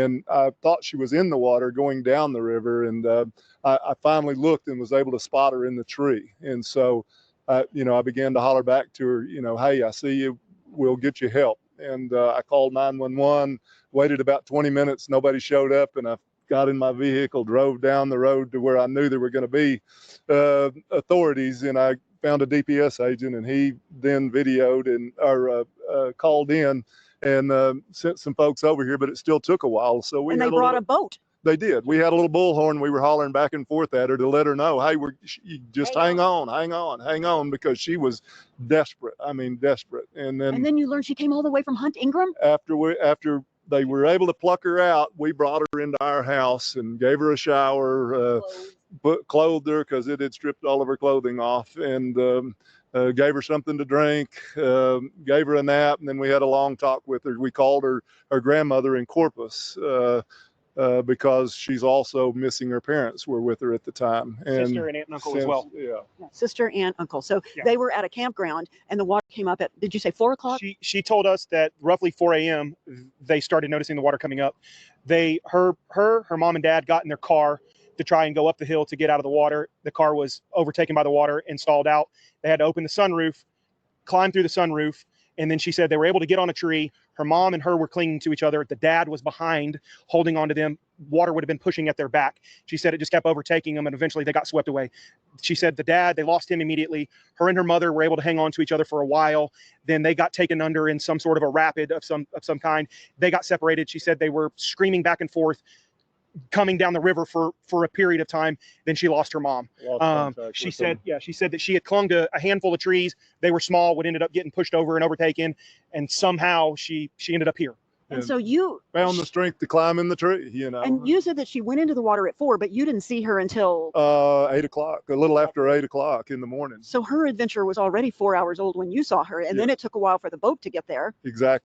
and I thought she was in the water going down the river, and I finally looked and was able to spot her in the tree. And so, you know, I began to holler back to her, you know, hey, I see you, we'll get you help. And I called 911, waited about 20 minutes, nobody showed up, and I got in my vehicle, drove down the road to where I knew there were going to be authorities, and I found a DPS agent, and he then videoed and called in and sent some folks over here, but it still took a while. So we and they brought a boat. They did. We had a little bullhorn. We were hollering back and forth at her to let her know, hey, just hang on, because she was desperate. I mean, desperate. And then you learned she came all the way from Hunt Ingram? After they were able to pluck her out, we brought her into our house and gave her a shower, clothed her because it had stripped all of her clothing off, and gave her something to drink, gave her a nap, and then we had a long talk with her. We called her grandmother in Corpus, because she's also missing. Her parents were with her at the time. Sister and aunt and uncle as well. Yeah. Sister, aunt, uncle. So they were at a campground and the water came up at, did you say 4 o'clock? She told us that roughly 4 a.m. they started noticing the water coming up. Her mom and dad got in their car to try and go up the hill to get out of the water. The car was overtaken by the water and stalled out. They had to open the sunroof, climb through the sunroof, and then she said they were able to get on a tree. Her mom and her were clinging to each other. The dad was behind, holding onto them. Water would have been pushing at their back. She said it just kept overtaking them, and eventually they got swept away. She said the dad, they lost him immediately. Her and her mother were able to hang on to each other for a while. Then they got taken under in some sort of a rapid of some kind. They got separated. She said they were screaming back and forth, coming down the river for a period of time. Then she lost her mom. She said that she had clung to a handful of trees. They were small, would ended up getting pushed over and overtaken, and somehow she ended up here. And so you found the strength to climb in the tree, you know. And you said that she went into the water at 4, but you didn't see her until 8 o'clock, a little after 8 o'clock in the morning. So her adventure was already 4 hours old when you saw her, and then it took a while for the boat to get there. Exactly.